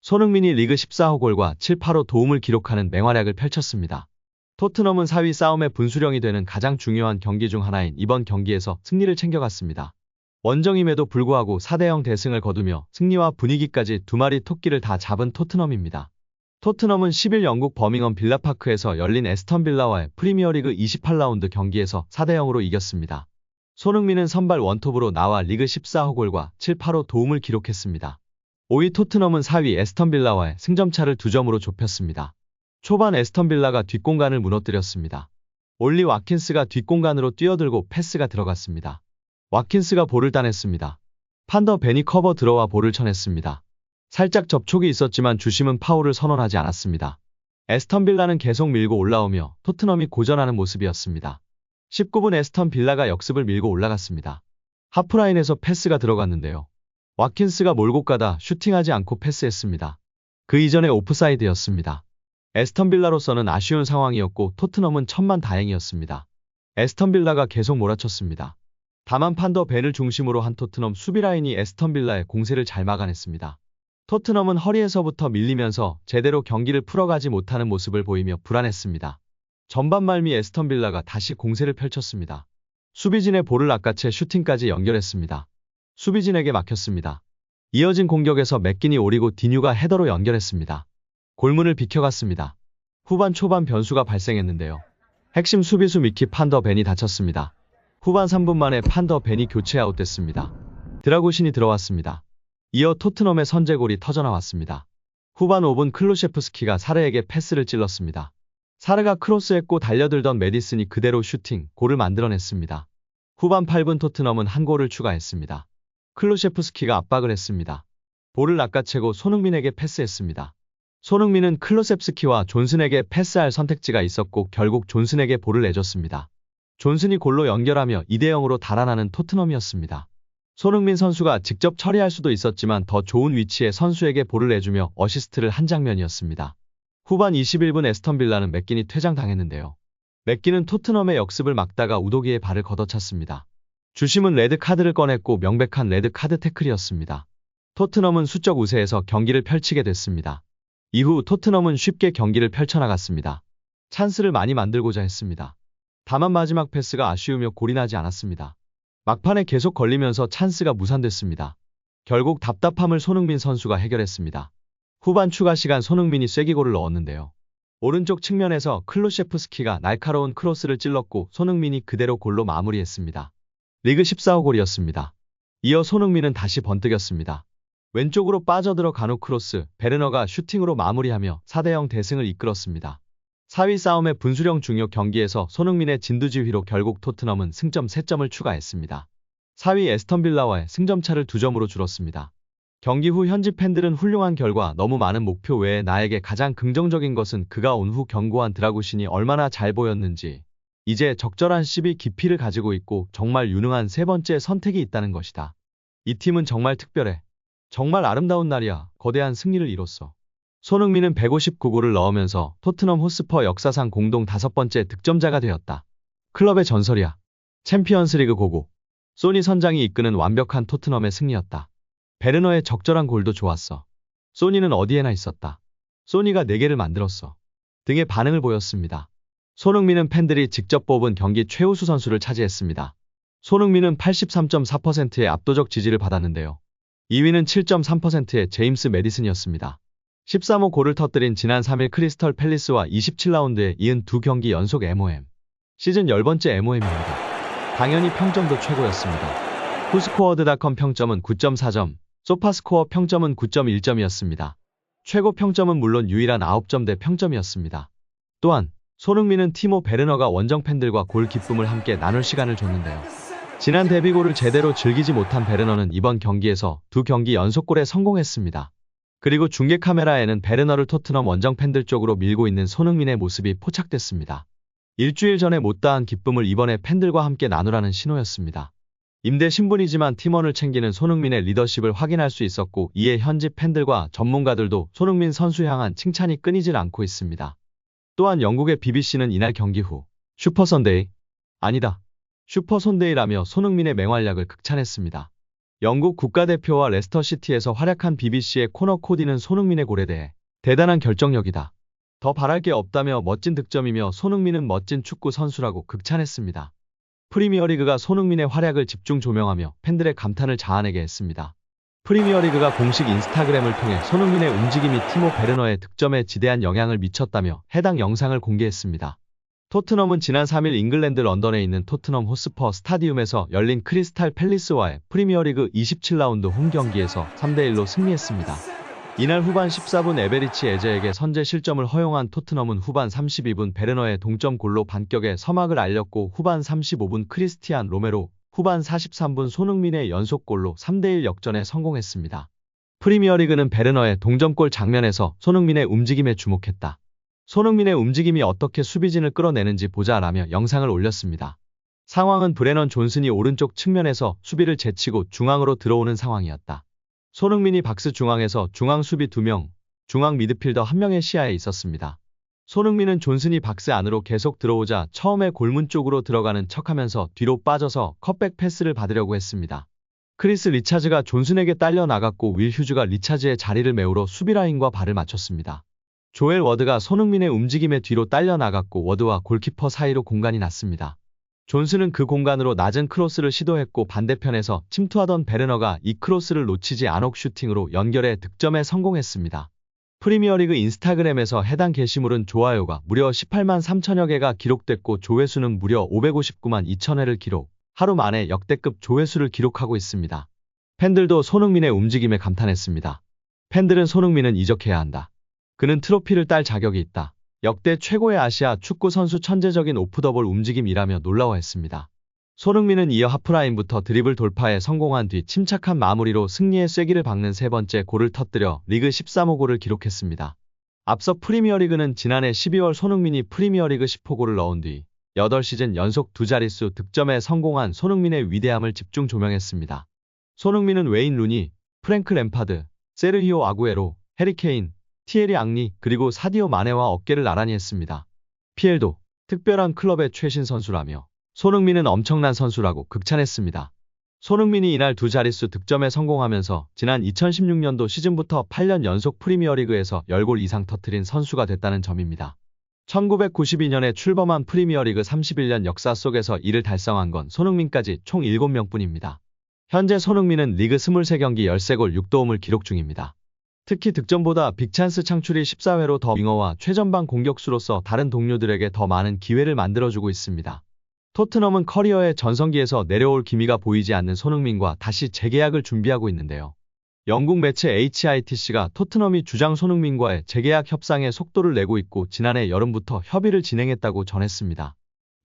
손흥민이 리그 14호 골과 7, 8호 도움을 기록하는 맹활약을 펼쳤습니다. 토트넘은 4위 싸움의 분수령이 되는 가장 중요한 경기 중 하나인 이번 경기에서 승리를 챙겨갔습니다. 원정임에도 불구하고 4대0 대승을 거두며 승리와 분위기까지 두 마리 토끼를 다 잡은 토트넘입니다. 토트넘은 10일 영국 버밍엄 빌라파크에서 열린 에스턴 빌라와의 프리미어리그 28라운드 경기에서 4대0으로 이겼습니다. 손흥민은 선발 원톱으로 나와 리그 14호 골과 7, 8호 도움을 기록했습니다. 5위 토트넘은 4위 에스턴 빌라와의 승점차를 2점으로 좁혔습니다. 초반 에스턴 빌라가 뒷공간을 무너뜨렸습니다. 올리 와킨스가 뒷공간으로 뛰어들고 패스가 들어갔습니다. 와킨스가 볼을 따냈습니다. 판더 벤이 커버 들어와 볼을 쳐냈습니다. 살짝 접촉이 있었지만 주심은 파울을 선언하지 않았습니다. 에스턴 빌라는 계속 밀고 올라오며 토트넘이 고전하는 모습이었습니다. 19분 에스턴 빌라가 역습을 밀고 올라갔습니다. 하프라인에서 패스가 들어갔는데요. 와킨스가 몰고 가다 슈팅하지 않고 패스했습니다. 그 이전에 오프사이드였습니다. 에스턴 빌라로서는 아쉬운 상황이었고 토트넘은 천만다행이었습니다. 에스턴 빌라가 계속 몰아쳤습니다. 다만 판더 벤을 중심으로 한 토트넘 수비라인이 에스턴 빌라의 공세를 잘 막아냈습니다. 토트넘은 허리에서부터 밀리면서 제대로 경기를 풀어가지 못하는 모습을 보이며 불안했습니다. 전반 말미 에스턴 빌라가 다시 공세를 펼쳤습니다. 수비진의 볼을 낚아채 슈팅까지 연결했습니다. 수비진에게 막혔습니다. 이어진 공격에서 맥긴이 오리고 디뉴가 헤더로 연결했습니다. 골문을 비켜갔습니다. 후반 초반 변수가 발생했는데요. 핵심 수비수 미키 판더 벤이 다쳤습니다. 후반 3분 만에 판더 벤이 교체 아웃됐습니다. 드라구신이 들어왔습니다. 이어 토트넘의 선제골이 터져나왔습니다. 후반 5분 클루셰프스키가 사르에게 패스를 찔렀습니다. 사르가 크로스했고 달려들던 메디슨이 그대로 슈팅, 골을 만들어냈습니다. 후반 8분 토트넘은 한 골을 추가했습니다. 클루셰프스키가 압박을 했습니다. 볼을 낚아채고 손흥민에게 패스했습니다. 손흥민은 클루셰프스키와 존슨에게 패스할 선택지가 있었고 결국 존슨에게 볼을 내줬습니다. 존슨이 골로 연결하며 2대0으로 달아나는 토트넘이었습니다. 손흥민 선수가 직접 처리할 수도 있었지만 더 좋은 위치에 선수에게 볼을 내주며 어시스트를 한 장면이었습니다. 후반 21분 에스턴 빌라는 맥긴이 퇴장당했는데요. 맥긴은 토트넘의 역습을 막다가 우도기에 발을 걷어찼습니다. 주심은 레드카드를 꺼냈고 명백한 레드카드 태클이었습니다. 토트넘은 수적 우세에서 경기를 펼치게 됐습니다. 이후 토트넘은 쉽게 경기를 펼쳐나갔습니다. 찬스를 많이 만들고자 했습니다. 다만 마지막 패스가 아쉬우며 골이 나지 않았습니다. 막판에 계속 걸리면서 찬스가 무산됐습니다. 결국 답답함을 손흥민 선수가 해결했습니다. 후반 추가 시간 손흥민이 쐐기골을 넣었는데요. 오른쪽 측면에서 클루셰프스키가 날카로운 크로스를 찔렀고 손흥민이 그대로 골로 마무리했습니다. 리그 14호 골이었습니다. 이어 손흥민은 다시 번뜩였습니다. 왼쪽으로 빠져들어간 후 크로스, 베르너가 슈팅으로 마무리하며 4대0 대승을 이끌었습니다. 4위 싸움의 분수령 중요 경기에서 손흥민의 진두지휘로 결국 토트넘은 승점 3점을 추가했습니다. 4위 에스턴 빌라와의 승점차를 2점으로 줄었습니다. 경기 후 현지 팬들은 훌륭한 결과, 너무 많은 목표 외에 나에게 가장 긍정적인 것은 그가 온 후 경고한 드라구신이 얼마나 잘 보였는지, 이제 적절한 시비 깊이를 가지고 있고 정말 유능한 세 번째 선택이 있다는 것이다. 이 팀은 정말 특별해. 정말 아름다운 날이야. 거대한 승리를 이뤘어. 손흥민은 159골을 넣으면서 토트넘 호스퍼 역사상 공동 5번째 득점자가 되었다. 클럽의 전설이야. 챔피언스리그 고고. 소니 선장이 이끄는 완벽한 토트넘의 승리였다. 베르너의 적절한 골도 좋았어. 소니는 어디에나 있었다. 소니가 4개를 만들었어. 등의 반응을 보였습니다. 손흥민은 팬들이 직접 뽑은 경기 최우수 선수를 차지했습니다. 손흥민은 83.4%의 압도적 지지를 받았는데요. 2위는 7.3%의 제임스 메디슨이었습니다. 13호 골을 터뜨린 지난 3일 크리스털 팰리스와 27라운드에 이은 2경기 연속 MOM. 시즌 10번째 MOM입니다. 당연히 평점도 최고였습니다. 후스코어드닷컴 평점은 9.4점, 소파스코어 평점은 9.1점이었습니다. 최고 평점은 물론 유일한 9점대 평점이었습니다. 또한 손흥민은 티모 베르너가 원정 팬들과 골 기쁨을 함께 나눌 시간을 줬는데요. 지난 데뷔골을 제대로 즐기지 못한 베르너는 이번 경기에서 2경기 연속골에 성공했습니다. 그리고 중계 카메라에는 베르너를 토트넘 원정 팬들 쪽으로 밀고 있는 손흥민의 모습이 포착됐습니다. 일주일 전에 못다한 기쁨을 이번에 팬들과 함께 나누라는 신호였습니다. 임대 신분이지만 팀원을 챙기는 손흥민의 리더십을 확인할 수 있었고, 이에 현지 팬들과 전문가들도 손흥민 선수 향한 칭찬이 끊이질 않고 있습니다. 또한 영국의 BBC는 이날 경기 후 슈퍼 선데이, 아니다, 슈퍼 손데이라며 손흥민의 맹활약을 극찬했습니다. 영국 국가대표와 레스터시티에서 활약한 BBC의 코너 코디는 손흥민의 골에 대해 대단한 결정력이다. 더 바랄 게 없다며 멋진 득점이며 손흥민은 멋진 축구 선수라고 극찬했습니다. 프리미어리그가 손흥민의 활약을 집중 조명하며 팬들의 감탄을 자아내게 했습니다. 프리미어리그가 공식 인스타그램을 통해 손흥민의 움직임이 티모 베르너의 득점에 지대한 영향을 미쳤다며 해당 영상을 공개했습니다. 토트넘은 지난 3일 잉글랜드 런던에 있는 토트넘 호스퍼 스타디움에서 열린 크리스탈 팰리스와의 프리미어리그 27라운드 홈 경기에서 3대1로 승리했습니다. 이날 후반 14분 에베리치 에제에게 선제 실점을 허용한 토트넘은 후반 32분 베르너의 동점골로 반격에 서막을 알렸고 후반 35분 크리스티안 로메로, 후반 43분 손흥민의 연속골로 3대1 역전에 성공했습니다. 프리미어리그는 베르너의 동점골 장면에서 손흥민의 움직임에 주목했다. 손흥민의 움직임이 어떻게 수비진을 끌어내는지 보자라며 영상을 올렸습니다. 상황은 브레넌 존슨이 오른쪽 측면에서 수비를 제치고 중앙으로 들어오는 상황이었다. 손흥민이 박스 중앙에서 중앙 수비 2명, 중앙 미드필더 1명의 시야에 있었습니다. 손흥민은 존슨이 박스 안으로 계속 들어오자 처음에 골문 쪽으로 들어가는 척하면서 뒤로 빠져서 컷백 패스를 받으려고 했습니다. 크리스 리차즈가 존슨에게 딸려 나갔고 윌 휴즈가 리차즈의 자리를 메우러 수비 라인과 발을 맞췄습니다. 조엘 워드가 손흥민의 움직임에 뒤로 딸려 나갔고 워드와 골키퍼 사이로 공간이 났습니다. 존슨은 그 공간으로 낮은 크로스를 시도했고 반대편에서 침투하던 베르너가 이 크로스를 놓치지 않고 슈팅으로 연결해 득점에 성공했습니다. 프리미어리그 인스타그램에서 해당 게시물은 좋아요가 무려 18만 3천여 개가 기록됐고 조회수는 무려 559만 2천 회를 기록, 하루 만에 역대급 조회수를 기록하고 있습니다. 팬들도 손흥민의 움직임에 감탄했습니다. 팬들은 손흥민은 이적해야 한다. 그는 트로피를 딸 자격이 있다. 역대 최고의 아시아 축구 선수 천재적인 오프더볼 움직임이라며 놀라워했습니다. 손흥민은 이어 하프라인부터 드리블 돌파에 성공한 뒤 침착한 마무리로 승리의 쐐기를 박는 세 번째 골을 터뜨려 리그 13호 골을 기록했습니다. 앞서 프리미어리그는 지난해 12월 손흥민이 프리미어리그 10호 골을 넣은 뒤 8시즌 연속 두 자릿수 득점에 성공한 손흥민의 위대함을 집중 조명했습니다. 손흥민은 웨인 루니, 프랭크 램파드, 세르히오 아구에로, 해리 케인, 티에리 앙리 그리고 사디오 마네와 어깨를 나란히 했습니다. PL도 특별한 클럽의 최신 선수라며 손흥민은 엄청난 선수라고 극찬했습니다. 손흥민이 이날 두 자릿수 득점에 성공하면서 지난 2016년도 시즌부터 8년 연속 프리미어리그에서 10골 이상 터뜨린 선수가 됐다는 점입니다. 1992년에 출범한 프리미어리그 31년 역사 속에서 이를 달성한 건 손흥민까지 총 7명뿐입니다. 현재 손흥민은 리그 23경기 13골 6도움을 기록 중입니다. 특히 득점보다 빅찬스 창출이 14회로 더 윙어와 최전방 공격수로서 다른 동료들에게 더 많은 기회를 만들어주고 있습니다. 토트넘은 커리어의 전성기에서 내려올 기미가 보이지 않는 손흥민과 다시 재계약을 준비하고 있는데요. 영국 매체 HITC가 토트넘이 주장 손흥민과의 재계약 협상에 속도를 내고 있고 지난해 여름부터 협의를 진행했다고 전했습니다.